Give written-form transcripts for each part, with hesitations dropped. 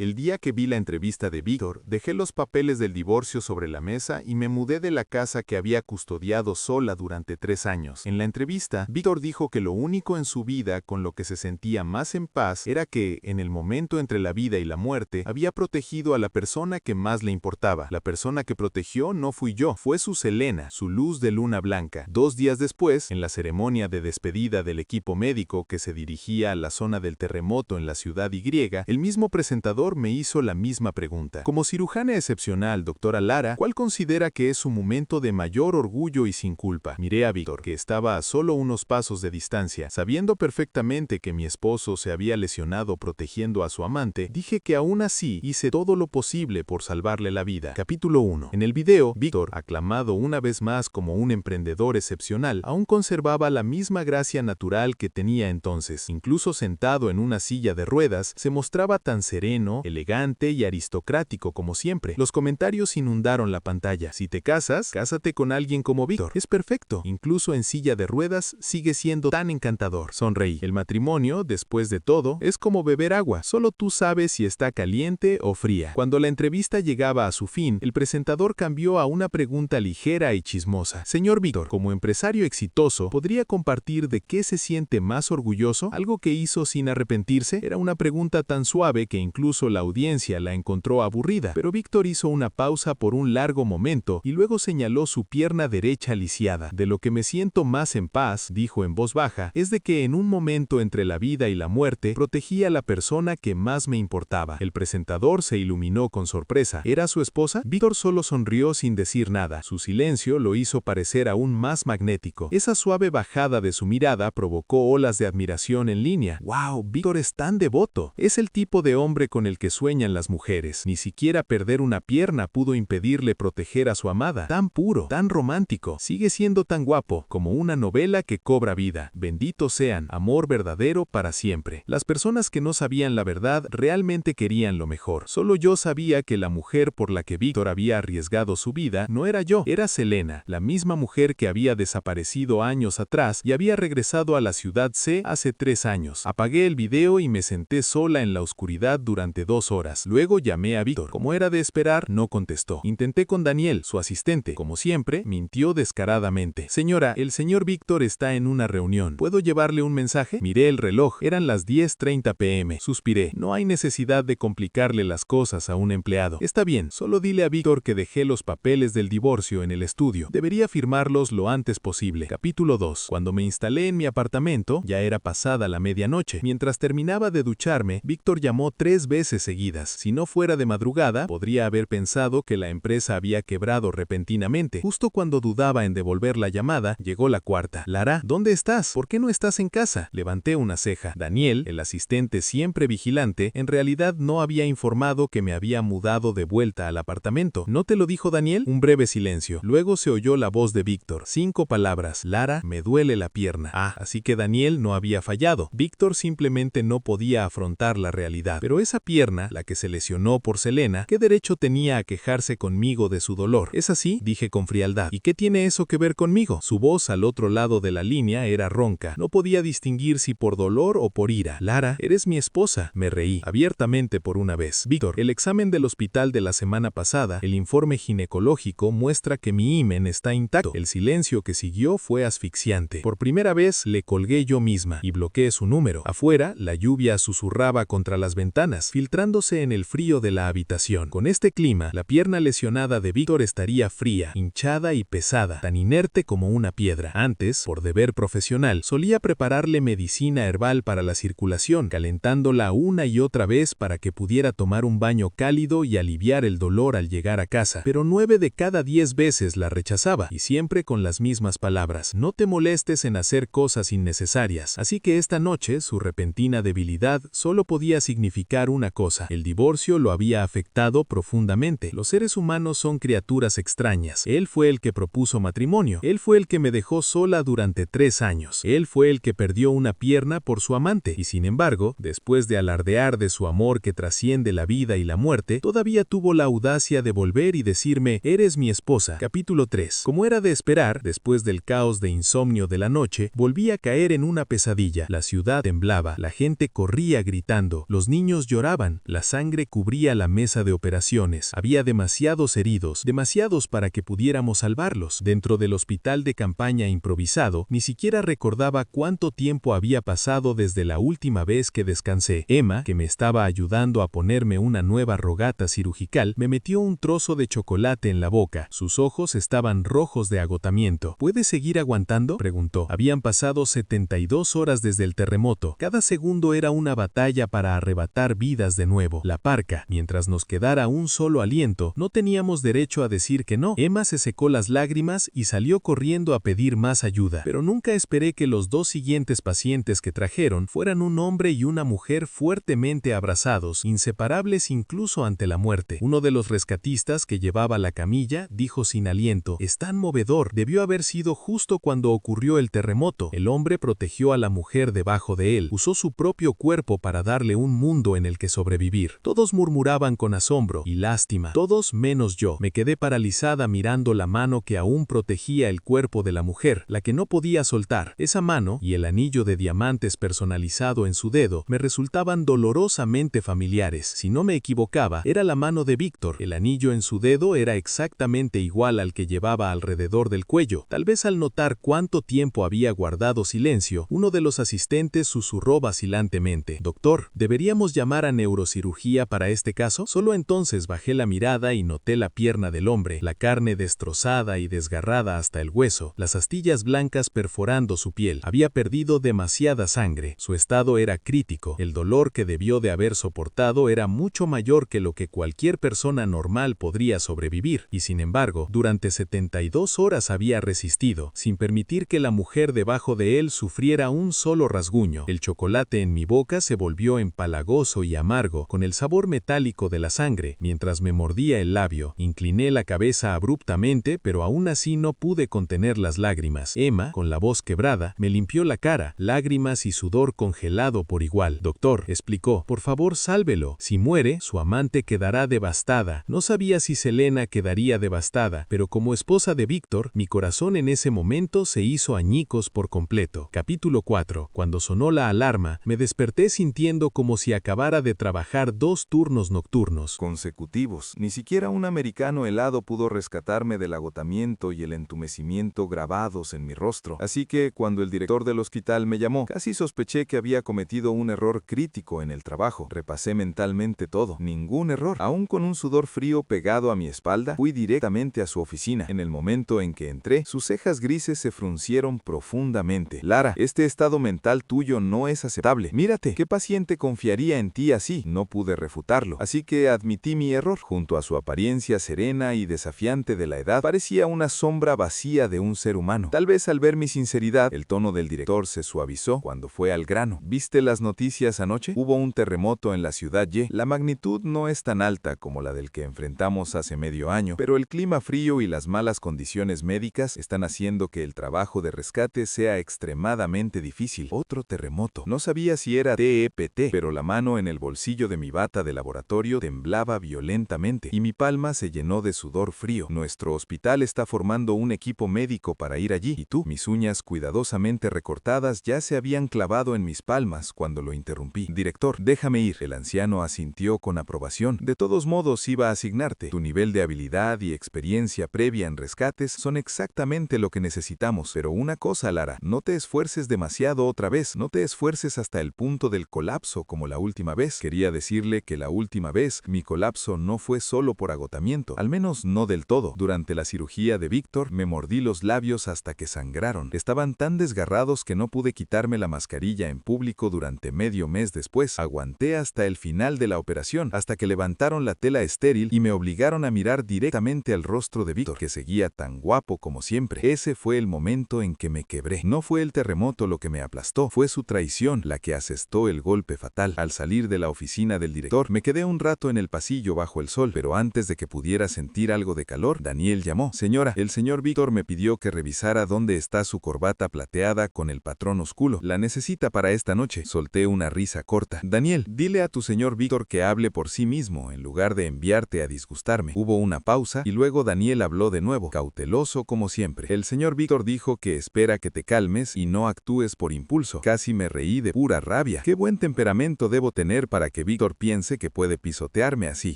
El día que vi la entrevista de Víctor, dejé los papeles del divorcio sobre la mesa y me mudé de la casa que había custodiado sola durante 3 años. En la entrevista, Víctor dijo que lo único en su vida con lo que se sentía más en paz era que, en el momento entre la vida y la muerte, había protegido a la persona que más le importaba. La persona que protegió no fui yo, fue su Selena, su luz de luna blanca. 2 días después, en la ceremonia de despedida del equipo médico que se dirigía a la zona del terremoto en la ciudad Y, el mismo presentador me hizo la misma pregunta. Como cirujana excepcional, doctora Lara, ¿cuál considera que es su momento de mayor orgullo y sin culpa? Miré a Víctor, que estaba a solo unos pasos de distancia. Sabiendo perfectamente que mi esposo se había lesionado protegiendo a su amante, dije que aún así hice todo lo posible por salvarle la vida. Capítulo 1. En el video, Víctor, aclamado una vez más como un emprendedor excepcional, aún conservaba la misma gracia natural que tenía entonces. Incluso sentado en una silla de ruedas, se mostraba tan sereno, elegante y aristocrático como siempre. Los comentarios inundaron la pantalla. Si te casas, cásate con alguien como Víctor. Es perfecto. Incluso en silla de ruedas sigue siendo tan encantador. Sonreí. El matrimonio, después de todo, es como beber agua. Solo tú sabes si está caliente o fría. Cuando la entrevista llegaba a su fin, el presentador cambió a una pregunta ligera y chismosa. Señor Víctor, como empresario exitoso, ¿podría compartir de qué se siente más orgulloso? ¿Algo que hizo sin arrepentirse? Era una pregunta tan suave que incluso la audiencia la encontró aburrida, pero Víctor hizo una pausa por un largo momento y luego señaló su pierna derecha lisiada. De lo que me siento más en paz, dijo en voz baja, es de que en un momento entre la vida y la muerte, protegí a la persona que más me importaba. El presentador se iluminó con sorpresa. ¿Era su esposa? Víctor solo sonrió sin decir nada. Su silencio lo hizo parecer aún más magnético. Esa suave bajada de su mirada provocó olas de admiración en línea. ¡Wow! Víctor es tan devoto. Es el tipo de hombre con el que sueñan las mujeres. Ni siquiera perder una pierna pudo impedirle proteger a su amada. Tan puro, tan romántico. Sigue siendo tan guapo, como una novela que cobra vida. Benditos sean, amor verdadero para siempre. Las personas que no sabían la verdad realmente querían lo mejor. Solo yo sabía que la mujer por la que Víctor había arriesgado su vida no era yo, era Selena, la misma mujer que había desaparecido años atrás y había regresado a la ciudad C hace 3 años. Apagué el video y me senté sola en la oscuridad durante 2 horas. Luego llamé a Víctor. Como era de esperar, no contestó. Intenté con Daniel, su asistente. Como siempre, mintió descaradamente. Señora, el señor Víctor está en una reunión. ¿Puedo llevarle un mensaje? Miré el reloj. Eran las 10:30 p.m. Suspiré. No hay necesidad de complicarle las cosas a un empleado. Está bien, solo dile a Víctor que dejé los papeles del divorcio en el estudio. Debería firmarlos lo antes posible. Capítulo 2. Cuando me instalé en mi apartamento, ya era pasada la medianoche. Mientras terminaba de ducharme, Víctor llamó 3 veces seguidas. Si no fuera de madrugada, podría haber pensado que la empresa había quebrado repentinamente. Justo cuando dudaba en devolver la llamada, llegó la cuarta. Lara, ¿dónde estás? ¿Por qué no estás en casa? Levanté una ceja. Daniel, el asistente siempre vigilante, en realidad no había informado que me había mudado de vuelta al apartamento. ¿No te lo dijo Daniel? Un breve silencio. Luego se oyó la voz de Víctor. 5 palabras. Lara, me duele la pierna. Así que Daniel no había fallado. Víctor simplemente no podía afrontar la realidad. Pero esa pierna, la que se lesionó por Selena, ¿qué derecho tenía a quejarse conmigo de su dolor? ¿Es así? Dije con frialdad. ¿Y qué tiene eso que ver conmigo? Su voz al otro lado de la línea era ronca. No podía distinguir si por dolor o por ira. Lara, eres mi esposa. Me reí, abiertamente por una vez. Víctor, el examen del hospital de la semana pasada, el informe ginecológico muestra que mi himen está intacto. El silencio que siguió fue asfixiante. Por primera vez le colgué yo misma y bloqueé su número. Afuera, la lluvia susurraba contra las ventanas, filtrándose en el frío de la habitación. Con este clima, la pierna lesionada de Víctor estaría fría, hinchada y pesada, tan inerte como una piedra. Antes, por deber profesional, solía prepararle medicina herbal para la circulación, calentándola una y otra vez para que pudiera tomar un baño cálido y aliviar el dolor al llegar a casa. Pero 9 de cada 10 veces la rechazaba, y siempre con las mismas palabras: no te molestes en hacer cosas innecesarias. Así que esta noche, su repentina debilidad solo podía significar una cosa: el divorcio lo había afectado profundamente. Los seres humanos son criaturas extrañas. Él fue el que propuso matrimonio. Él fue el que me dejó sola durante 3 años. Él fue el que perdió una pierna por su amante. Y sin embargo, después de alardear de su amor que trasciende la vida y la muerte, todavía tuvo la audacia de volver y decirme: eres mi esposa. Capítulo 3. Como era de esperar, después del caos de insomnio de la noche, volví a caer en una pesadilla. La ciudad temblaba, la gente corría gritando, los niños lloraban. brillaban. La sangre cubría la mesa de operaciones. Había demasiados heridos, demasiados para que pudiéramos salvarlos. Dentro del hospital de campaña improvisado, ni siquiera recordaba cuánto tiempo había pasado desde la última vez que descansé. Emma, que me estaba ayudando a ponerme una nueva rogata cirurgical, me metió un trozo de chocolate en la boca. Sus ojos estaban rojos de agotamiento. ¿Puedes seguir aguantando?, preguntó. Habían pasado 72 horas desde el terremoto. Cada segundo era una batalla para arrebatar vidas de nuevo. La parca, mientras nos quedara un solo aliento, no teníamos derecho a decir que no. Emma se secó las lágrimas y salió corriendo a pedir más ayuda. Pero nunca esperé que los dos siguientes pacientes que trajeron fueran un hombre y una mujer fuertemente abrazados, inseparables incluso ante la muerte. Uno de los rescatistas que llevaba la camilla dijo sin aliento: «Es tan movedor. Debió haber sido justo cuando ocurrió el terremoto». El hombre protegió a la mujer debajo de él. Usó su propio cuerpo para darle un mundo en el que sobrevivir. Todos murmuraban con asombro y lástima. Todos menos yo. Me quedé paralizada mirando la mano que aún protegía el cuerpo de la mujer, la que no podía soltar. Esa mano y el anillo de diamantes personalizado en su dedo me resultaban dolorosamente familiares. Si no me equivocaba, era la mano de Víctor. El anillo en su dedo era exactamente igual al que llevaba alrededor del cuello. Tal vez al notar cuánto tiempo había guardado silencio, uno de los asistentes susurró vacilantemente: «Doctor, ¿deberíamos llamar a neurocirugía para este caso?». Solo entonces bajé la mirada y noté la pierna del hombre, la carne destrozada y desgarrada hasta el hueso, las astillas blancas perforando su piel. Había perdido demasiada sangre. Su estado era crítico. El dolor que debió de haber soportado era mucho mayor que lo que cualquier persona normal podría sobrevivir, y sin embargo, durante 72 horas había resistido, sin permitir que la mujer debajo de él sufriera un solo rasguño. El chocolate en mi boca se volvió empalagoso y amargo, con el sabor metálico de la sangre. Mientras me mordía el labio, incliné la cabeza abruptamente, pero aún así no pude contener las lágrimas. Emma, con la voz quebrada, me limpió la cara, lágrimas y sudor congelado por igual. «Doctor», explicó, «por favor sálvelo. Si muere, su amante quedará devastada». No sabía si Selena quedaría devastada, pero como esposa de Víctor, mi corazón en ese momento se hizo añicos por completo. Capítulo 4. Cuando sonó la alarma, me desperté sintiendo como si acabara de trabajar 2 turnos nocturnos consecutivos. Ni siquiera un americano helado pudo rescatarme del agotamiento y el entumecimiento grabados en mi rostro. Así que, cuando el director del hospital me llamó, casi sospeché que había cometido un error crítico en el trabajo. Repasé mentalmente todo. Ningún error. Aún con un sudor frío pegado a mi espalda, fui directamente a su oficina. En el momento en que entré, sus cejas grises se fruncieron profundamente. «Lara, este estado mental tuyo no es aceptable. Mírate, ¿qué paciente confiaría en ti así?». No pude refutarlo, así que admití mi error. Junto a su apariencia serena y desafiante de la edad, parecía una sombra vacía de un ser humano. Tal vez al ver mi sinceridad, el tono del director se suavizó cuando fue al grano. «¿Viste las noticias anoche? Hubo un terremoto en la ciudad Y. La magnitud no es tan alta como la del que enfrentamos hace medio año, pero el clima frío y las malas condiciones médicas están haciendo que el trabajo de rescate sea extremadamente difícil». Otro terremoto. No sabía si era TEPT, pero la mano en el bolsillo de mi bata de laboratorio temblaba violentamente y mi palma se llenó de sudor frío. «Nuestro hospital está formando un equipo médico para ir allí. ¿Y tú?». Mis uñas cuidadosamente recortadas ya se habían clavado en mis palmas cuando lo interrumpí. «Director, déjame ir». El anciano asintió con aprobación. «De todos modos iba a asignarte. Tu nivel de habilidad y experiencia previa en rescates son exactamente lo que necesitamos. Pero una cosa, Lara, no te esfuerces demasiado otra vez. No te esfuerces hasta el punto del colapso como la última vez». Quería decirle que la última vez mi colapso no fue solo por agotamiento, al menos no del todo. Durante la cirugía de Víctor me mordí los labios hasta que sangraron. Estaban tan desgarrados que no pude quitarme la mascarilla en público durante medio mes después. Aguanté hasta el final de la operación, hasta que levantaron la tela estéril y me obligaron a mirar directamente al rostro de Víctor, que seguía tan guapo como siempre. Ese fue el momento en que me quebré. No fue el terremoto lo que me aplastó, fue su traición la que asestó el golpe fatal. Al salir de la oficina del director, me quedé un rato en el pasillo bajo el sol, pero antes de que pudiera sentir algo de calor, Daniel llamó. «Señora, el señor Víctor me pidió que revisara dónde está su corbata plateada con el patrón oscuro. La necesita para esta noche». Solté una risa corta. «Daniel, dile a tu señor Víctor que hable por sí mismo, en lugar de enviarte a disgustarme». Hubo una pausa y luego Daniel habló de nuevo, cauteloso como siempre. «El señor Víctor dijo que espera que te calmes y no actúes por impulso». Casi me reí de pura rabia. ¿Qué buen temperamento debo tener para que que Víctor piense que puede pisotearme así.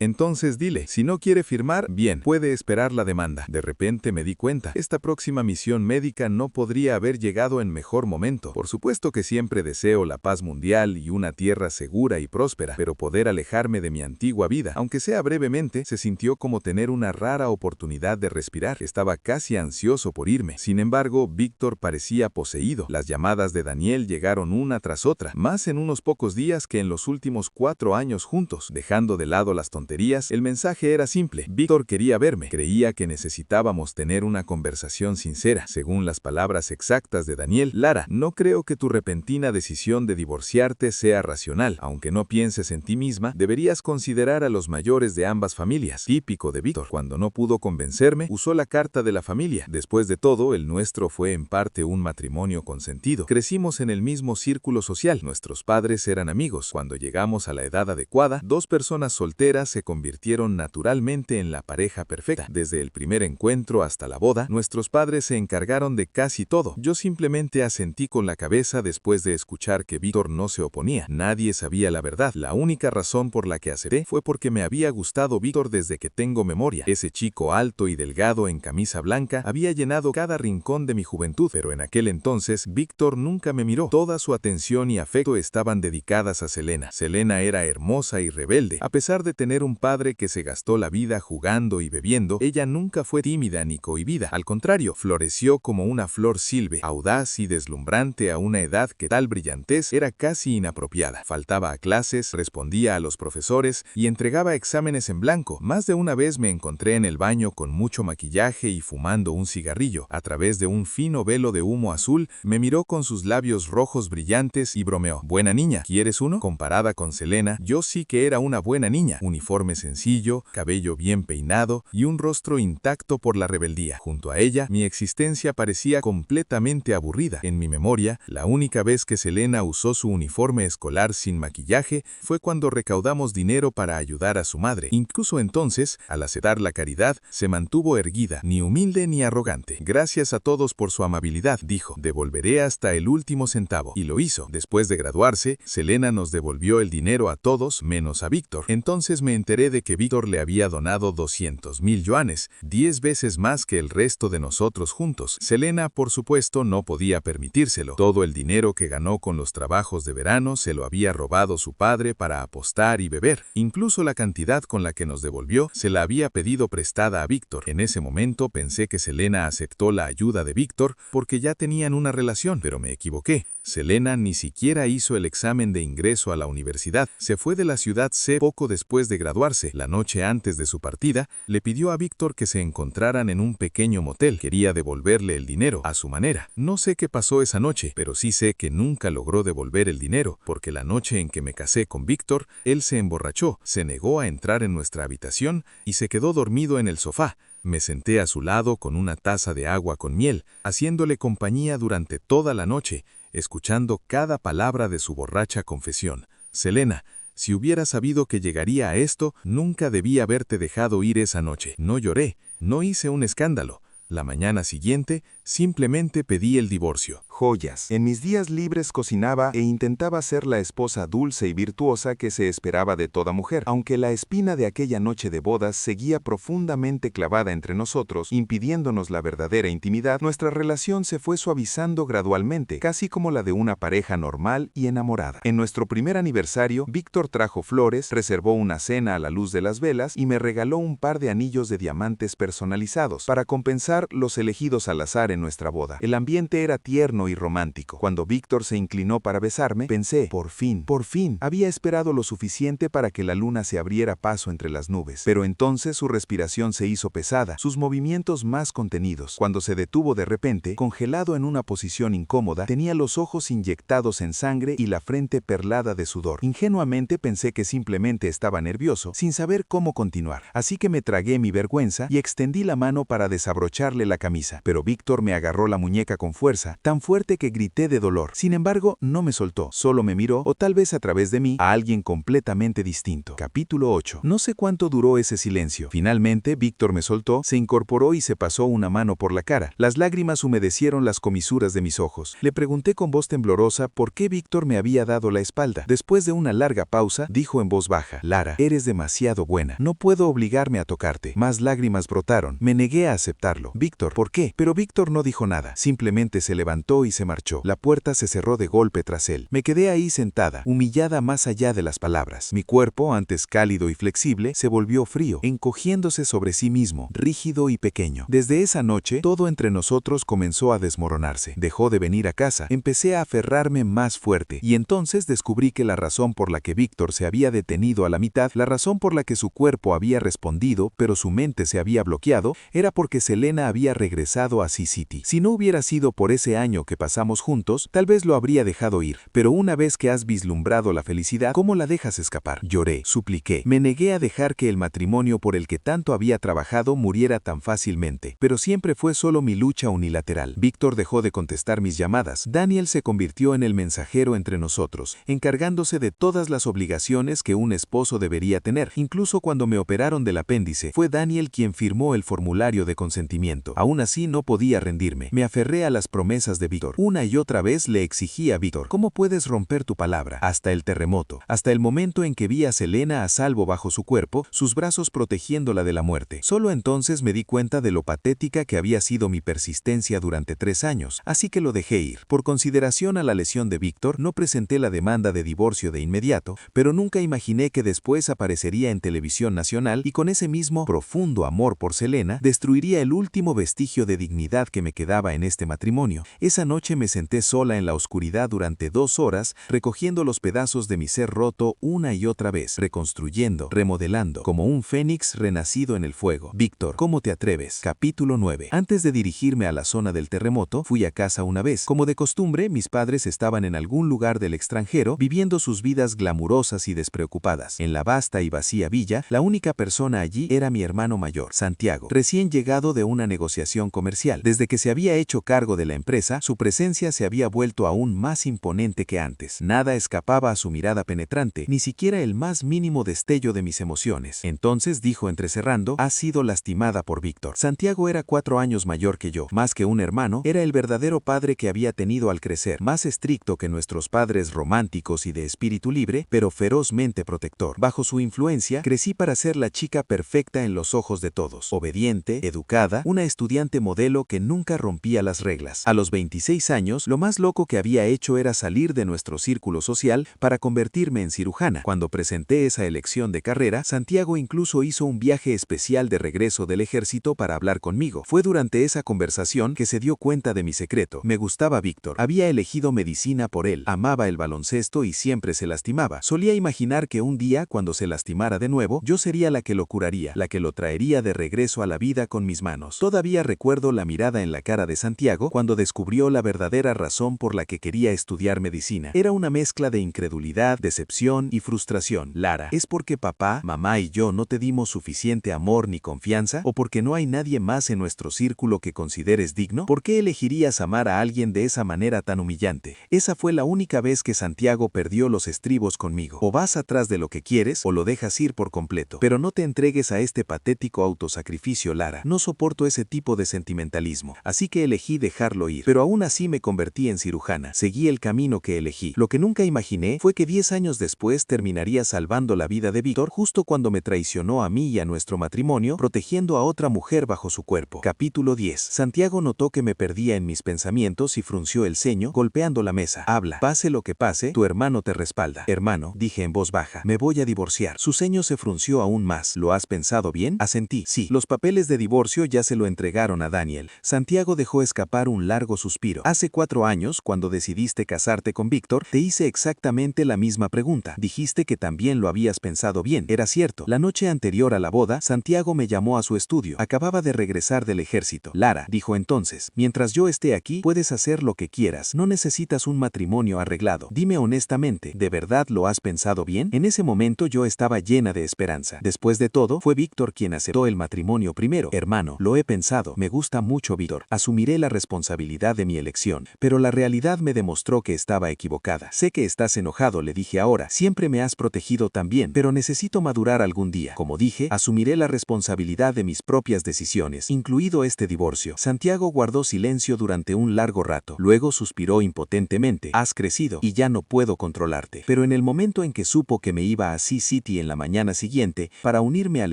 Entonces dile, si no quiere firmar, bien, puede esperar la demanda. De repente me di cuenta, esta próxima misión médica no podría haber llegado en mejor momento. Por supuesto que siempre deseo la paz mundial y una tierra segura y próspera, pero poder alejarme de mi antigua vida, aunque sea brevemente, se sintió como tener una rara oportunidad de respirar. Estaba casi ansioso por irme. Sin embargo, Víctor parecía poseído. Las llamadas de Daniel llegaron una tras otra, más en unos pocos días que en los últimos 4 años juntos. Dejando de lado las tonterías, el mensaje era simple. Víctor quería verme. Creía que necesitábamos tener una conversación sincera. Según las palabras exactas de Daniel, Lara, no creo que tu repentina decisión de divorciarte sea racional. Aunque no pienses en ti misma, deberías considerar a los mayores de ambas familias. Típico de Víctor. Cuando no pudo convencerme, usó la carta de la familia. Después de todo, el nuestro fue en parte un matrimonio consentido. Crecimos en el mismo círculo social. Nuestros padres eran amigos. Cuando llegamos a la edad adecuada, 2 personas solteras se convirtieron naturalmente en la pareja perfecta. Desde el primer encuentro hasta la boda, nuestros padres se encargaron de casi todo. Yo simplemente asentí con la cabeza después de escuchar que Víctor no se oponía. Nadie sabía la verdad. La única razón por la que acepté fue porque me había gustado Víctor desde que tengo memoria. Ese chico alto y delgado en camisa blanca había llenado cada rincón de mi juventud, pero en aquel entonces Víctor nunca me miró. Toda su atención y afecto estaban dedicadas a Selena. Selena era hermosa y rebelde. A pesar de tener un padre que se gastó la vida jugando y bebiendo, ella nunca fue tímida ni cohibida. Al contrario, floreció como una flor silve, audaz y deslumbrante a una edad que tal brillantez era casi inapropiada. Faltaba a clases, respondía a los profesores y entregaba exámenes en blanco. Más de una vez me encontré en el baño con mucho maquillaje y fumando un cigarrillo. A través de un fino velo de humo azul, me miró con sus labios rojos brillantes y bromeó. «Buena niña, ¿quieres uno?». Comparada con Selena, yo sí que era una buena niña. Uniforme sencillo, cabello bien peinado y un rostro intacto por la rebeldía. Junto a ella, mi existencia parecía completamente aburrida. En mi memoria, la única vez que Selena usó su uniforme escolar sin maquillaje fue cuando recaudamos dinero para ayudar a su madre. Incluso entonces, al aceptar la caridad, se mantuvo erguida, ni humilde ni arrogante. «Gracias a todos por su amabilidad», dijo. «Devolveré hasta el último centavo». Y lo hizo. Después de graduarse, Selena nos devolvió el dinero a todos, menos a Víctor. Entonces me enteré de que Víctor le había donado 200,000 yuanes, 10 veces más que el resto de nosotros juntos. Selena, por supuesto, no podía permitírselo. Todo el dinero que ganó con los trabajos de verano se lo había robado su padre para apostar y beber. Incluso la cantidad con la que nos devolvió se la había pedido prestada a Víctor. En ese momento pensé que Selena aceptó la ayuda de Víctor porque ya tenían una relación, pero me equivoqué. Selena ni siquiera hizo el examen de ingreso a la universidad. Se fue de la ciudad C poco después de graduarse. La noche antes de su partida, le pidió a Víctor que se encontraran en un pequeño motel. Quería devolverle el dinero a su manera. No sé qué pasó esa noche, pero sí sé que nunca logró devolver el dinero, porque la noche en que me casé con Víctor, él se emborrachó, se negó a entrar en nuestra habitación y se quedó dormido en el sofá. Me senté a su lado con una taza de agua con miel, haciéndole compañía durante toda la noche, escuchando cada palabra de su borracha confesión. «Selena, si hubiera sabido que llegaría a esto, nunca debí haberte dejado ir esa noche. No lloré, no hice un escándalo. La mañana siguiente, simplemente pedí el divorcio». Joyas. En mis días libres cocinaba e intentaba ser la esposa dulce y virtuosa que se esperaba de toda mujer. Aunque la espina de aquella noche de bodas seguía profundamente clavada entre nosotros, impidiéndonos la verdadera intimidad, nuestra relación se fue suavizando gradualmente, casi como la de una pareja normal y enamorada. En nuestro primer aniversario, Víctor trajo flores, reservó una cena a la luz de las velas y me regaló un par de anillos de diamantes personalizados para compensar los elegidos al azar en nuestra boda. El ambiente era tierno y romántico. Cuando Víctor se inclinó para besarme, pensé, por fin, había esperado lo suficiente para que la luna se abriera paso entre las nubes. Pero entonces su respiración se hizo pesada, sus movimientos más contenidos. Cuando se detuvo de repente, congelado en una posición incómoda, tenía los ojos inyectados en sangre y la frente perlada de sudor. Ingenuamente pensé que simplemente estaba nervioso, sin saber cómo continuar. Así que me tragué mi vergüenza y extendí la mano para desabrocharle la camisa. Pero Víctor me agarró la muñeca con fuerza, tan fuerte fuerte que grité de dolor. Sin embargo, no me soltó, solo me miró, o tal vez a través de mí, a alguien completamente distinto. Capítulo 8. No sé cuánto duró ese silencio. Finalmente, Víctor me soltó, se incorporó y se pasó una mano por la cara. Las lágrimas humedecieron las comisuras de mis ojos. Le pregunté con voz temblorosa por qué Víctor me había dado la espalda. Después de una larga pausa, dijo en voz baja: Lara, eres demasiado buena. No puedo obligarme a tocarte. Más lágrimas brotaron. Me negué a aceptarlo. Víctor, ¿por qué? Pero Víctor no dijo nada. Simplemente se levantó y se marchó. La puerta se cerró de golpe tras él. Me quedé ahí sentada, humillada más allá de las palabras. Mi cuerpo, antes cálido y flexible, se volvió frío, encogiéndose sobre sí mismo, rígido y pequeño. Desde esa noche, todo entre nosotros comenzó a desmoronarse. Dejó de venir a casa. Empecé a aferrarme más fuerte, y entonces descubrí que la razón por la que Víctor se había detenido a la mitad, la razón por la que su cuerpo había respondido, pero su mente se había bloqueado, era porque Selena había regresado a Sea City. Si no hubiera sido por ese año que pasamos juntos, tal vez lo habría dejado ir. Pero una vez que has vislumbrado la felicidad, ¿cómo la dejas escapar? Lloré, supliqué. Me negué a dejar que el matrimonio por el que tanto había trabajado muriera tan fácilmente. Pero siempre fue solo mi lucha unilateral. Víctor dejó de contestar mis llamadas. Daniel se convirtió en el mensajero entre nosotros, encargándose de todas las obligaciones que un esposo debería tener. Incluso cuando me operaron del apéndice, fue Daniel quien firmó el formulario de consentimiento. Aún así no podía rendirme. Me aferré a las promesas de Víctor. Una y otra vez le exigí a Víctor: ¿cómo puedes romper tu palabra? Hasta el terremoto, hasta el momento en que vi a Selena a salvo bajo su cuerpo, sus brazos protegiéndola de la muerte. Solo entonces me di cuenta de lo patética que había sido mi persistencia durante 3 años, así que lo dejé ir. Por consideración a la lesión de Víctor, no presenté la demanda de divorcio de inmediato, pero nunca imaginé que después aparecería en televisión nacional y con ese mismo profundo amor por Selena, destruiría el último vestigio de dignidad que me quedaba en este matrimonio. Esa noche me senté sola en la oscuridad durante 2 horas, recogiendo los pedazos de mi ser roto una y otra vez, reconstruyendo, remodelando, como un fénix renacido en el fuego. Víctor, ¿cómo te atreves? Capítulo 9. Antes de dirigirme a la zona del terremoto, fui a casa una vez. Como de costumbre, mis padres estaban en algún lugar del extranjero, viviendo sus vidas glamurosas y despreocupadas. En la vasta y vacía villa, la única persona allí era mi hermano mayor, Santiago, recién llegado de una negociación comercial. Desde que se había hecho cargo de la empresa, su presencia se había vuelto aún más imponente que antes. Nada escapaba a su mirada penetrante, ni siquiera el más mínimo destello de mis emociones. Entonces dijo entrecerrando: has sido lastimada por Víctor. Santiago era 4 años mayor que yo. Más que un hermano, era el verdadero padre que había tenido al crecer, más estricto que nuestros padres románticos y de espíritu libre, pero ferozmente protector. Bajo su influencia, crecí para ser la chica perfecta en los ojos de todos. Obediente, educada, una estudiante modelo que nunca rompía las reglas. A los 26 años, lo más loco que había hecho era salir de nuestro círculo social para convertirme en cirujana. Cuando presenté esa elección de carrera, Santiago incluso hizo un viaje especial de regreso del ejército para hablar conmigo. Fue durante esa conversación que se dio cuenta de mi secreto. Me gustaba Víctor. Había elegido medicina por él. Amaba el baloncesto y siempre se lastimaba. Solía imaginar que un día, cuando se lastimara de nuevo, yo sería la que lo curaría, la que lo traería de regreso a la vida con mis manos. Todavía recuerdo la mirada en la cara de Santiago cuando descubrió la verdadera razón por la que quería estudiar medicina. Era una mezcla de incredulidad, decepción y frustración. Lara, ¿es porque papá, mamá y yo no te dimos suficiente amor ni confianza? ¿O porque no hay nadie más en nuestro círculo que consideres digno? ¿Por qué elegirías amar a alguien de esa manera tan humillante? Esa fue la única vez que Santiago perdió los estribos conmigo. O vas atrás de lo que quieres o lo dejas ir por completo. Pero no te entregues a este patético autosacrificio, Lara. No soporto ese tipo de sentimentalismo. Así que elegí dejarlo ir. Pero aún así me convertí en cirujana. Seguí el camino que elegí. Lo que nunca imaginé fue que 10 años después terminaría salvando la vida de Víctor justo cuando me traicionó a mí y a nuestro matrimonio, protegiendo a otra mujer bajo su cuerpo. Capítulo 10. Santiago notó que me perdía en mis pensamientos y frunció el ceño, golpeando la mesa. Habla. Pase lo que pase, tu hermano te respalda. Hermano, dije en voz baja, me voy a divorciar. Su ceño se frunció aún más. ¿Lo has pensado bien? Asentí. Sí. Los papeles de divorcio ya se lo entregaron a Daniel. Santiago dejó escapar un largo suspiro. Hace 4 años, cuando decidiste casarte con Víctor, te hice exactamente la misma pregunta. Dijiste que también lo habías pensado bien. Era cierto. La noche anterior a la boda, Santiago me llamó a su estudio. Acababa de regresar del ejército. Lara, dijo entonces, mientras yo esté aquí, puedes hacer lo que quieras. No necesitas un matrimonio arreglado. Dime honestamente, ¿de verdad lo has pensado bien? En ese momento yo estaba llena de esperanza. Después de todo, fue Víctor quien aceptó el matrimonio primero. Hermano, lo he pensado. Me gusta mucho Víctor. Asumiré la responsabilidad de mi elección. Pero la realidad me demostró que estaba equivocada. Sé que estás enojado, le dije ahora. Siempre me has protegido tan bien, pero necesito madurar algún día. Como dije, asumiré la responsabilidad de mis propias decisiones, incluido este divorcio. Santiago guardó silencio durante un largo rato. Luego suspiró impotentemente. Has crecido y ya no puedo controlarte. Pero en el momento en que supo que me iba a Sea City en la mañana siguiente para unirme al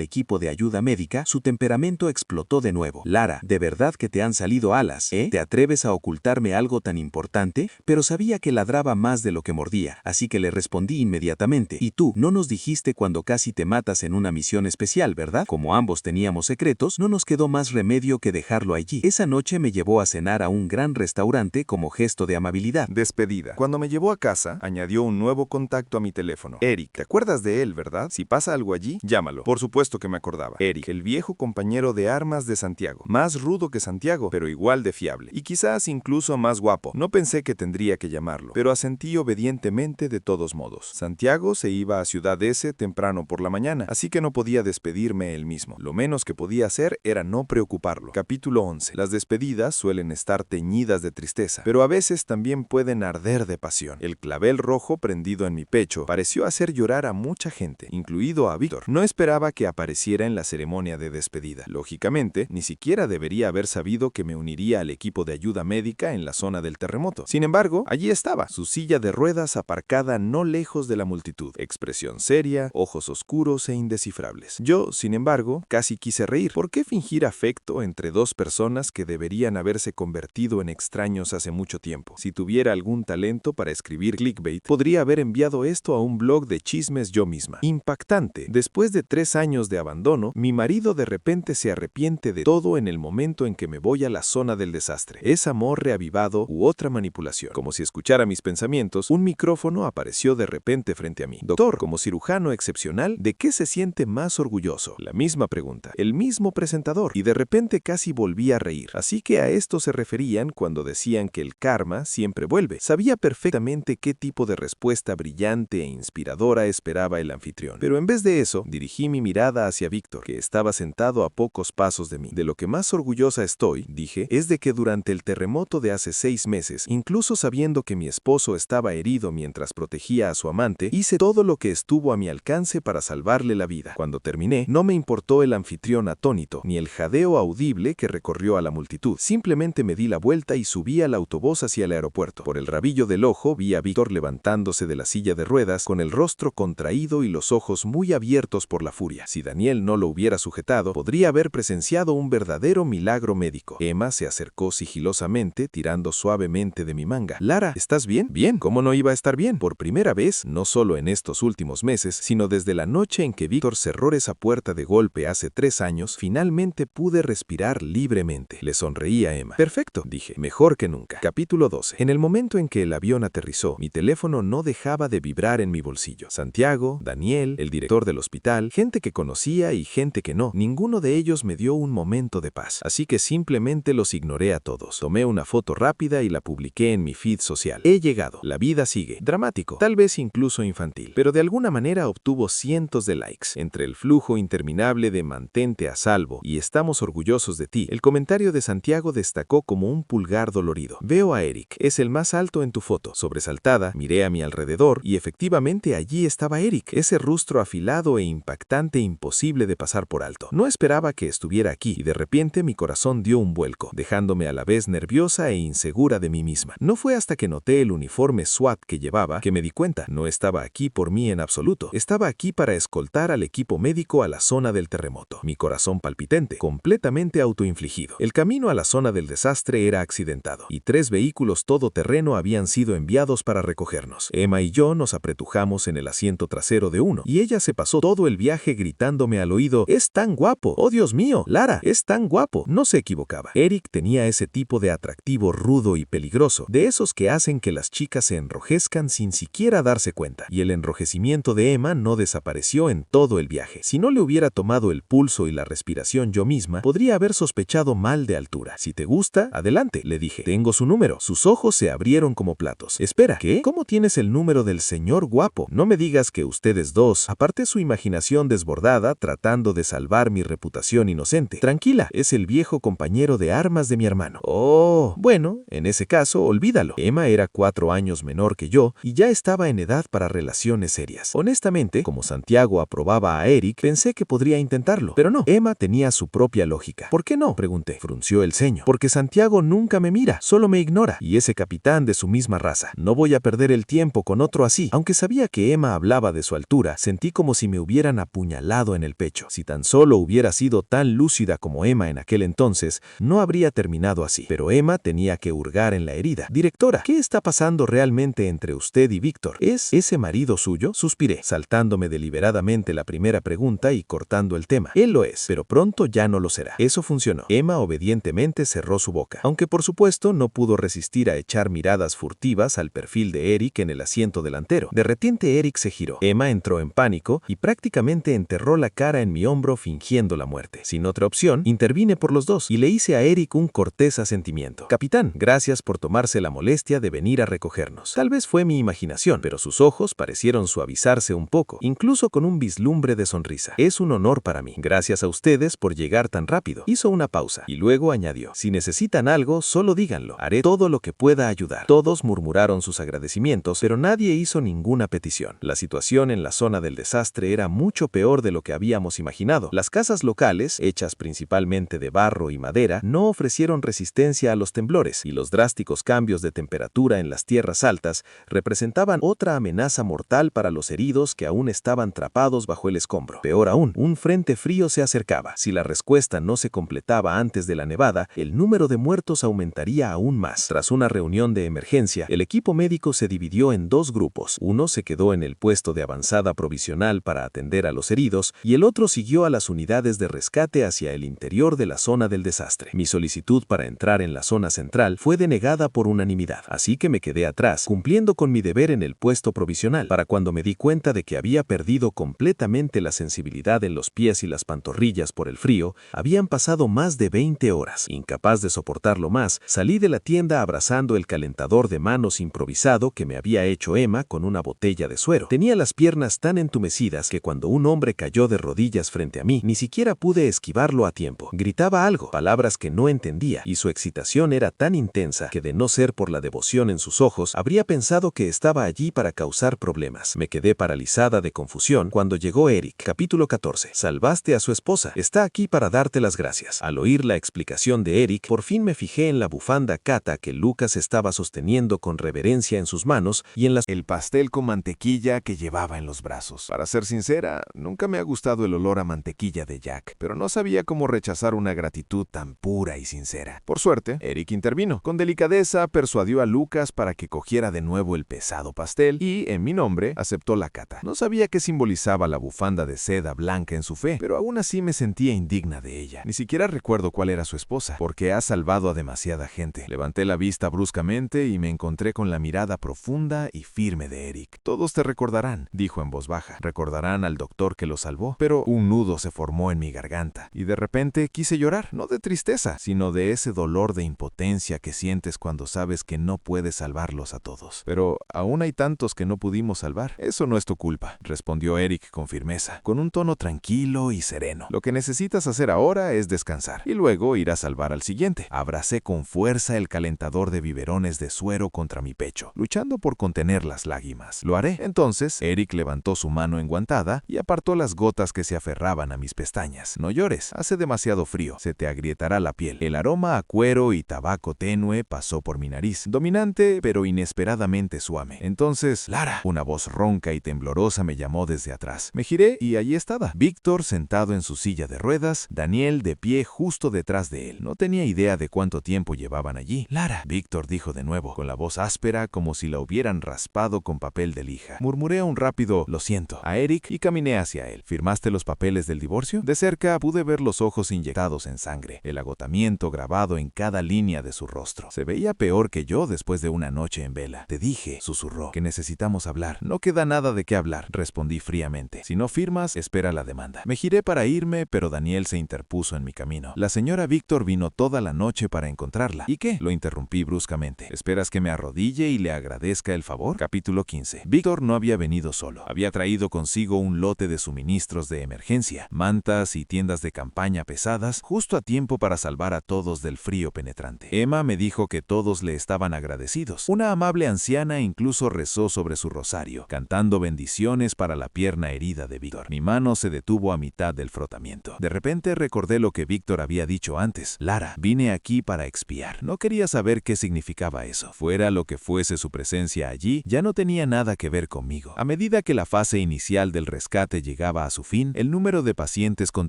equipo de ayuda médica, su temperamento explotó de nuevo. Lara, ¿de verdad que te han salido alas, ¿Te atreves a ocultarme algo tan importante? Pero sabía que ladraba más de lo que mordía, así que le respondí inmediatamente. Y tú, no nos dijiste cuando casi te matas en una misión especial, ¿verdad? Como ambos teníamos secretos, no nos quedó más remedio que dejarlo allí. Esa noche me llevó a cenar a un gran restaurante como gesto de amabilidad. Despedida. Cuando me llevó a casa, añadió un nuevo contacto a mi teléfono. Eric, ¿te acuerdas de él, verdad? Si pasa algo allí, llámalo. Por supuesto que me acordaba. Eric, el viejo compañero de armas de Santiago. Más rudo que Santiago, pero igual de fiable. Y quizás incluso más guapo. No pensé que tendría que llamarlo, pero asentí obedientemente de todos modos. Santiago se iba a Ciudad S temprano por la mañana, así que no podía despedirme él mismo. Lo menos que podía hacer era no preocuparlo. Capítulo 11. Las despedidas suelen estar teñidas de tristeza, pero a veces también pueden arder de pasión. El clavel rojo prendido en mi pecho pareció hacer llorar a mucha gente, incluido a Víctor. No esperaba que apareciera en la ceremonia de despedida. Lógicamente, ni siquiera debería haber sabido que me uniría al equipo de ayuda médica en la zona del terremoto. Sin embargo, allí estaba, su silla de ruedas aparcada no lejos de la multitud. Expresión seria, ojos oscuros e indescifrables. Yo, sin embargo, casi quise reír. ¿Por qué fingir afecto entre dos personas que deberían haberse convertido en extraños hace mucho tiempo? Si tuviera algún talento para escribir clickbait, podría haber enviado esto a un blog de chismes yo misma. Impactante. Después de 3 años de abandono, mi marido de repente se arrepiente de todo en el momento en que me voy a la zona del desastre. ¿Es amor reavivado u otra manipulación? Como si escuchara mis pensamientos, un micrófono apareció de repente frente a mí. Doctor, como cirujano excepcional, ¿de qué se siente más orgulloso? La misma pregunta, el mismo presentador, y de repente casi volví a reír. Así que a esto se referían cuando decían que el karma siempre vuelve. Sabía perfectamente qué tipo de respuesta brillante e inspiradora esperaba el anfitrión. Pero en vez de eso, dirigí mi mirada hacia Víctor, que estaba sentado a pocos pasos de mí. De lo que más orgullosa estoy, dije, es de que durante el terremoto de hace 6 meses, incluso sabiendo que mi esposo estaba herido mientras protegía a su amante, hice todo lo que estuvo a mi alcance para salvarle la vida. Cuando terminé, no me importó el anfitrión atónito, ni el jadeo audible que recorrió a la multitud. Simplemente me di la vuelta y subí al autobús hacia el aeropuerto. Por el rabillo del ojo vi a Víctor levantándose de la silla de ruedas con el rostro contraído y los ojos muy abiertos por la furia. Si Daniel no lo hubiera sujetado, podría haber presenciado un verdadero milagro médico. Emma se acercó sigilosamente, tirando suavemente de mi manga. Lara, ¿estás bien? Bien, ¿cómo no iba a estar bien? Por primera vez, no solo en estos últimos meses, sino desde la noche en que Víctor cerró esa puerta de golpe hace 3 años, finalmente pude respirar libremente. Le sonreí a Emma. Perfecto, dije, mejor que nunca. Capítulo 12. En el momento en que el avión aterrizó, mi teléfono no dejaba de vibrar en mi bolsillo. Santiago, Daniel, el director del hospital, gente que conocía y gente que no. Ninguno de ellos me dio un momento de paz, así que simplemente los ignoré a todos. Tomé una foto rápida y la publiqué en mi feed social. He llegado. La vida sigue. Dramático, tal vez incluso infantil, pero de alguna manera obtuvo cientos de likes. Entre el flujo interminable de mantente a salvo y estamos orgullosos de ti, el comentario de Santiago destacó como un pulgar dolorido. Veo a Eric. Es el más alto en tu foto. Sobresaltada, miré a mi alrededor y efectivamente allí estaba Eric. Ese rostro afilado e impactante imposible de pasar por alto. No esperaba que estuviera aquí y de repente mi corazón dio un vuelco, dejándome a la vez nerviosa e insegura de mí misma. No fue hasta que noté el uniforme SWAT que llevaba que me di cuenta. No estaba aquí por mí en absoluto. Estaba aquí para escoltar al equipo médico a la zona del terremoto. Mi corazón palpitante, completamente autoinfligido. El camino a la zona del desastre era accidentado y 3 vehículos todoterreno habían sido enviados para recogernos. Emma y yo nos apretujamos en el asiento trasero de uno y ella se pasó todo el viaje gritándome al oído: «¡Es tan guapo! ¡Oh, Dios mío! ¡Lara! ¡Es tan guapo!». No se equivocaba. Eric tenía ese tipo de atractivo rudo y peligroso, de esos que hacen que las chicas se enrojezcan sin siquiera darse cuenta, y el enrojecimiento de Emma no desapareció en todo el viaje. Si no le hubiera tomado el pulso y la respiración yo misma, podría haber sospechado mal de altura. «Si te gusta, adelante», le dije. «Tengo su número». Sus ojos se abrieron como platos. «Espera, ¿qué? ¿Cómo tienes el número del señor guapo? No me digas que ustedes dos». Aparté su imaginación desbordada tratando de salvar mi reputación inocente. «Tranquila, es el viejo compañero de armas de mi hermano». «Oh, Bueno, en ese caso, olvídalo. Emma era 4 años menor que yo y ya estaba en edad para relaciones serias. Honestamente, como Santiago aprobaba a Eric, pensé que podría intentarlo. Pero no, Emma tenía su propia lógica. ¿Por qué no?, pregunté. Frunció el ceño. Porque Santiago nunca me mira, solo me ignora. Y ese capitán de su misma raza. No voy a perder el tiempo con otro así. Aunque sabía que Emma hablaba de su altura, sentí como si me hubieran apuñalado en el pecho. Si tan solo hubiera sido tan lúcida como Emma en aquel entonces, no habría terminado así. Pero Emma tenía que hurgar en la herida. Directora, ¿qué está pasando realmente entre usted y Víctor? ¿Es ese marido suyo? Suspiré, saltándome deliberadamente la primera pregunta y cortando el tema. Él lo es, pero pronto ya no lo será. Eso funcionó. Emma obedientemente cerró su boca, aunque por supuesto no pudo resistir a echar miradas furtivas al perfil de Eric en el asiento delantero. De repente Eric se giró. Emma entró en pánico y prácticamente enterró la cara en mi hombro fingiendo la muerte. Sin otra opción, intervine por los dos y le hice a Eric un cortés asentimiento. Capitán, gracias por tomarse la molestia de venir a recogernos. Tal vez fue mi imaginación, pero sus ojos parecieron suavizarse un poco, incluso con un vislumbre de sonrisa. Es un honor para mí. Gracias a ustedes por llegar tan rápido. Hizo una pausa y luego añadió, si necesitan algo, solo díganlo. Haré todo lo que pueda ayudar. Todos murmuraron sus agradecimientos, pero nadie hizo ninguna petición. La situación en la zona del desastre era mucho peor de lo que habíamos imaginado. Las casas locales, hechas principalmente de barro y madera, no ofrecieron resistencia a los temblores, y los drásticos cambios de temperatura en las tierras altas representaban otra amenaza mortal para los heridos que aún estaban atrapados bajo el escombro. Peor aún, un frente frío se acercaba. Si la respuesta no se completaba antes de la nevada, el número de muertos aumentaría aún más. Tras una reunión de emergencia, el equipo médico se dividió en 2 grupos. Uno se quedó en el puesto de avanzada provisional para atender a los heridos y el otro siguió a las unidades de rescate hacia el interior de la zona del desastre. Mi solicitud para entrar en la zona central fue denegada por unanimidad, así que me quedé atrás, cumpliendo con mi deber en el puesto provisional. Para cuando me di cuenta de que había perdido completamente la sensibilidad en los pies y las pantorrillas por el frío, habían pasado más de 20 horas. Incapaz de soportarlo más, salí de la tienda abrazando el calentador de manos improvisado que me había hecho Emma con una botella de suero. Tenía las piernas tan entumecidas que cuando un hombre cayó de rodillas frente a mí, ni siquiera pude esquivarlo a tiempo. Gritaba algo, palabras que no entendía, y su excitación era tan intensa que de no ser por la devoción en sus ojos, habría pensado que estaba allí para causar problemas. Me quedé paralizada de confusión cuando llegó Eric. Capítulo 14. Salvaste a su esposa. Está aquí para darte las gracias. Al oír la explicación de Eric, por fin me fijé en la bufanda cata que Lucas estaba sosteniendo con reverencia en sus manos y en el pastel con mantequilla que llevaba en los brazos. Para ser sincera, nunca me ha gustado el olor a mantequilla de Jack, pero no sabía cómo rechazar una gratitud tan pura y sincera. Por suerte, Eric intervino. Con delicadeza persuadió a Lucas para que cogiera de nuevo el pesado pastel y, en mi nombre, aceptó la cata. No sabía qué simbolizaba la bufanda de seda blanca en su fe, pero aún así me sentía indigna de ella. Ni siquiera recuerdo cuál era su esposa, porque ha salvado a demasiada gente. Levanté la vista bruscamente y me encontré con la mirada profunda y firme de Eric. Todos te recordarán, dijo en voz baja. Recordarán al doctor que lo salvó, pero un nudo se formó en mi garganta y de repente quise llorar, no de tristeza, sino de ese dolor de impotencia que sientes cuando sabes que no puedes salvarlos a todos. Pero aún hay tantos que no pudimos salvar. Eso no es tu culpa, respondió Eric con firmeza, con un tono tranquilo y sereno. Lo que necesitas hacer ahora es descansar y luego ir a salvar al siguiente. Abracé con fuerza el calentador de biberones de suero contra mi pecho, luchando por contener las lágrimas. Lo haré. Entonces, Eric levantó su mano enguantada y apartó las gotas que se aferraban a mis pestañas. No llores, hace demasiado frío, se te agrietará la piel. El aroma a cuero y tabaco tenue pasó por mi nariz, dominante pero inesperadamente suave. Entonces, Lara, una voz ronca y temblorosa me llamó desde atrás. Me giré y allí estaba, Víctor sentado en su silla de ruedas, Daniel de pie justo detrás de él. No tenía idea de cuánto tiempo llevaban allí. Lara, Víctor dijo de nuevo, con la voz áspera como si la hubieran raspado con papel de lija. Murmuré un rápido, lo siento, a Eric y caminé hacia él. ¿Firmaste los papeles del divorcio? De cerca pude ver los ojos inyectados en sangre, el agotamiento grabado en cada línea de su rostro. Se veía peor que yo después de una noche en vela. Te dije, susurró, que necesitamos hablar. No queda nada de qué hablar, respondí fríamente. Si no firmas, espera la demanda. Me giré para irme, pero Daniel se interpuso en mi camino. La señora Víctor vino toda la noche para encontrarla. ¿Y qué? Lo interrumpí bruscamente. ¿Esperas que me arrodille y le agradezca el favor? Capítulo 15. Víctor no había venido solo. Había traído consigo un lote de suministros de emergencia, mantas y tiendas de campaña pesadas, justo a tiempo para salvar a todos del frío penetrante. Emma me dijo que todos le estaban agradecidos. Una amable anciana incluso rezó sobre su rosario, cantando bendiciones para la pierna herida de Víctor. Mi mano se detuvo a mitad del frotamiento. De repente recordé lo que Víctor había dicho antes. Lara, vine aquí para expiar. No quería saber qué significaba eso. Fuera lo que fuese su presencia allí, ya no tenía nada que ver conmigo. A medida que la fase inicial del rescate llegaba a su fin, el número de pacientes con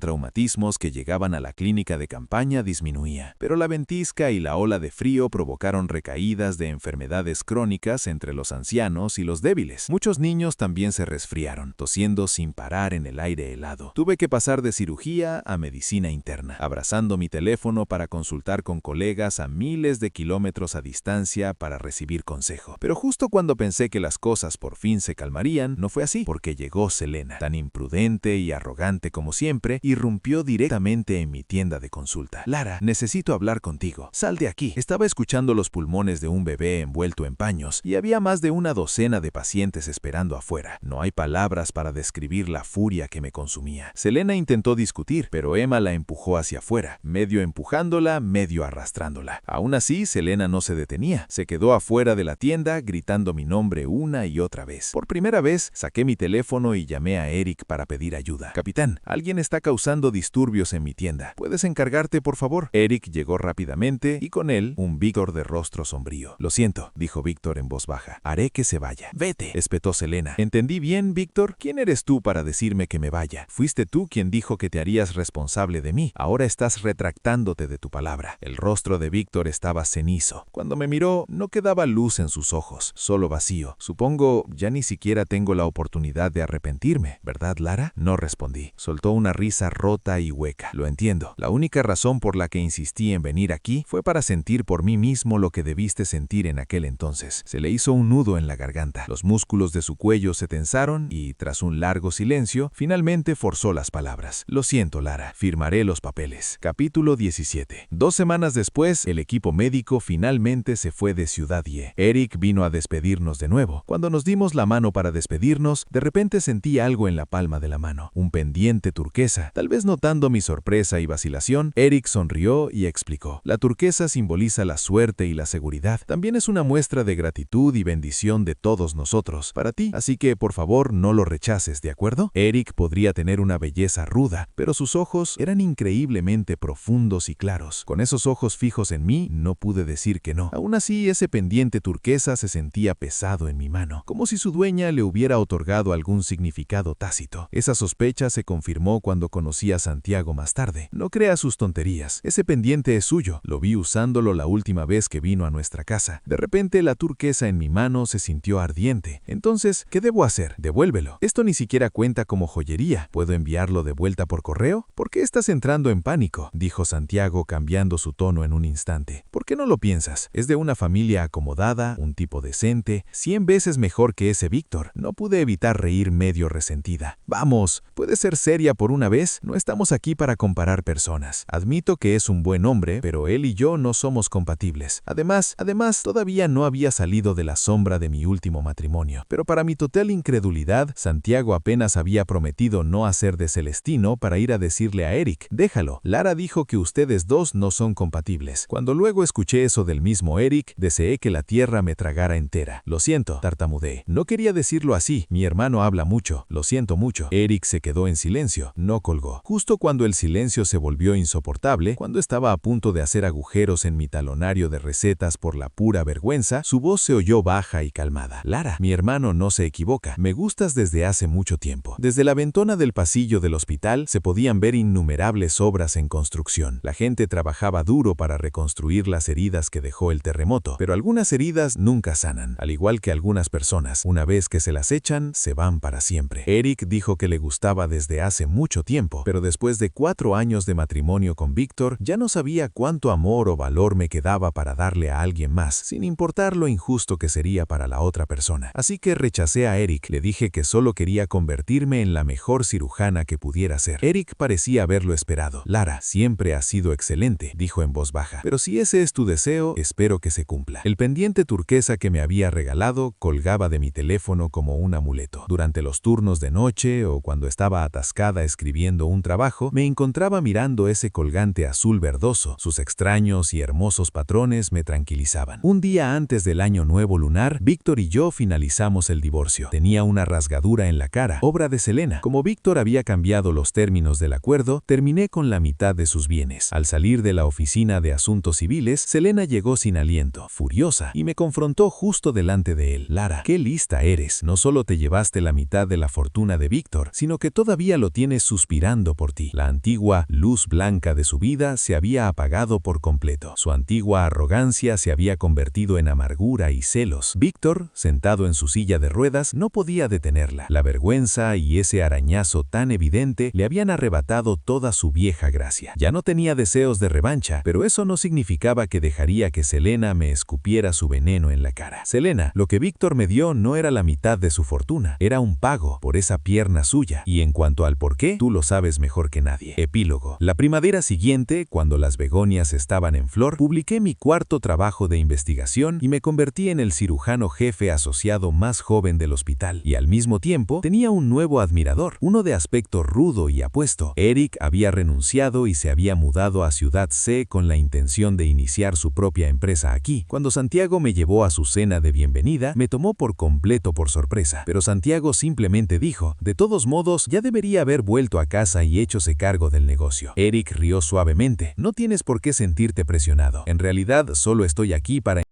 traumatismos que llegaban a la clínica de campaña disminuía. Pero la ventisca y la ola de frío provocaron recaídas de enfermedades crónicas entre los ancianos y los débiles. Muchos niños también se resfriaron, tosiendo sin parar en el aire helado. Tuve que pasar de cirugía a medicina interna, abrazando mi teléfono para consultar con colegas a miles de kilómetros a distancia para recibir consejo. Pero justo cuando pensé que las cosas por fin se calmarían, no fue así, porque llegó Selena, tan imprudente y arrogante como siempre, irrumpió directamente en mi tienda de consulta. Lara, necesito hablar contigo. Sal de aquí. Estaba escuchando los pulmones de un bebé envuelto en paños y había más de una docena de pacientes esperando afuera. No hay palabras para describir la furia que me consumía. Selena intentó discutir, pero Emma la empujó hacia afuera, medio empujándola, medio arrastrándola. Aún así, Selena no se detenía. Se quedó afuera de la tienda gritando mi nombre una y otra vez. Por primera vez, saqué mi teléfono y llamé a Eric para pedir ayuda. Capitán, alguien está causando disturbios en mi tienda. ¿Puedes encargarte, por favor? Eric llegó rápidamente y con él un Víctor de rostro sombrío. Lo siento, dijo Víctor en voz baja. Haré que se vaya. Vete, espetó Selena. ¿Entendí bien, Víctor? ¿Quién eres tú para decirme que me vaya? Fuiste tú quien dijo que te harías responsable de mí. Ahora estás retractándote de tu palabra. El rostro de Víctor estaba cenizo. Cuando me miró, no quedaba luz en sus ojos, solo vacío. Supongo ya ni siquiera tengo la oportunidad de arrepentirme, ¿verdad, Lara? No respondí. Soltó una risa rota y hueca. Lo entiendo. La única razón por la que insistí en venir aquí fue para sentir por mí mismo lo que debiste sentir en aquel entonces. Se le hizo un nudo en la garganta. Los músculos de su cuello se tensaron y, tras un largo silencio, finalmente forzó las palabras. Lo siento, Lara. Firmaré los papeles. Capítulo 17. 2 semanas después, el equipo médico finalmente se fue de Ciudad Ye. Eric vino a despedirnos de nuevo. Cuando nos dimos la mano para despedirnos, de repente sentí algo en la palma de la mano. Un pendiente turquesa. Tal vez notando mi sorpresa y vacilación, Eric sonrió y explicó. La turquesa simboliza la suerte y la seguridad. También es una muestra de gratitud y bendición de todos nosotros para ti. Así que, por favor, no lo rechaces, ¿de acuerdo? Eric podría tener una belleza ruda, pero sus ojos eran increíblemente profundos y claros. Con esos ojos fijos en mí, no pude decir que no. Aún así, ese pendiente turquesa se sentía pesado en mi mano, como si su dueña le hubiera otorgado algún significado tácito. Esa sospecha se confirmó cuando conocí a Santiago más tarde. No crea sus tonterías. Ese pendiente es suyo. Lo vi usándolo la última vez que vino a nuestra casa. De repente, la turquesa en mi mano se sintió ardiente. Entonces, ¿qué debo hacer? Devuélvelo. Esto ni siquiera cuenta como joyería. ¿Puedo enviarlo de vuelta por correo? ¿Por qué estás entrando en pánico?, dijo Santiago cambiando su tono en un instante. ¿Por qué no lo piensas? Es de una familia acomodada, un tipo decente, 100 veces mejor que ese Víctor. No pude evitar reír medio resentida. Vamos, ¿puedes ser seria por una vez? No estamos aquí para comparar personas. Admito que es un buen hombre, pero él y yo no somos compatibles. Además, todavía no había salido de la sombra de mi último matrimonio. Pero para mi total incredulidad, Santiago apenas había prometido no hacer de Celestino para ir a decirle a Eric, déjalo. Lara dijo que ustedes dos no son compatibles. Cuando luego escuché eso del mismo Eric, deseé que la tierra me tragara entera. Lo siento, tartamudeé. No quería decirlo así. Mi hermano habla mucho. Lo siento mucho. Eric se quedó en silencio. No colgó. Justo cuando el silencio se volvió insoportable, cuando estaba a punto de hacer agujeros en mi talonario de recetas por la pura vergüenza, su voz se oyó baja y calmada. Lara, mi hermano no se equivoca. Me gustas desde hace mucho tiempo. Desde la ventana del pasillo del hospital se podían ver innumerables obras en construcción. La gente trabajaba duro para reconstruir las heridas que dejó el terremoto, pero algunas heridas nunca sanan, al igual que algunas personas. Una vez que se las echan, se van para siempre. Eric dijo que le gustaba desde hace mucho tiempo, pero después de 4 años de matrimonio con Víctor, ya no sabía cuánto amor o valor me quedaba para darle a alguien más, sin importar lo injusto que sería para la otra persona. Así que rechacé a Eric. Le dije que solo quería convertirme en la mejor cirujana que pudiera ser. Eric parecía haberlo esperado. Lara, siempre has sido excelente, dijo en voz baja. Pero si ese es tu deseo, espero que se cumpla. El pendiente turquesa que me había regalado colgaba de mi teléfono como un amuleto. Durante los turnos de noche o cuando estaba atascada escribiendo un trabajo, me encontraba mirando ese colgante azul verdoso. Sus extraños y hermosos patrones me tranquilizaban. Un día antes del año nuevo lunar, Víctor y yo finalizamos el divorcio. Tenía una rasgadura en la cara, obra de Selena. Como Víctor había cambiado los términos del acuerdo, terminé con la mitad de sus bienes. Al salir de la oficina de asuntos civiles, Selena llegó sin aliento, furiosa, y me confrontó justo delante de él. Lara, qué lista eres. No solo te llevaste la mitad de la fortuna de Víctor, sino que todavía lo tienes suspirando por ti. La antigua luz blanca de su vida se había apagado por completo. Su antigua arrogancia se había convertido en amargura y celos. Víctor, sentado en su silla de ruedas, no podía detenerla. La vergüenza y ese arañazo tan evidente le habían arrebatado toda su vieja gracia. Ya no tenía deseos de revancha, pero eso no significaba que dejaría que Selena me escupiera su veneno en la cara. Selena, lo que Víctor me dio no era la mitad de su fortuna, era un pago por esa pierna suya. Y en cuanto al por qué, tú lo sabes mejor que nadie. Epílogo. La primavera siguiente, cuando las begonias estaban en flor, publiqué mi cuarto trabajo de investigación y me convertí en el cirujano jefe asociado más joven del hospital. Y al mismo tiempo, tenía un nuevo admirador, uno de aspecto rudo y apuesto. Eric había renunciado y se había mudado a Ciudad C con la intención de iniciar su propia empresa aquí. Cuando Santiago me llevó a su cena de bienvenida, me tomó por completo por sorpresa. Pero Santiago simplemente dijo, de todos modos, ya debería haber vuelto a casa y hechose cargo del negocio. Eric rió suavemente. No tienes por qué sentirte presionado. En realidad, solo estoy aquí para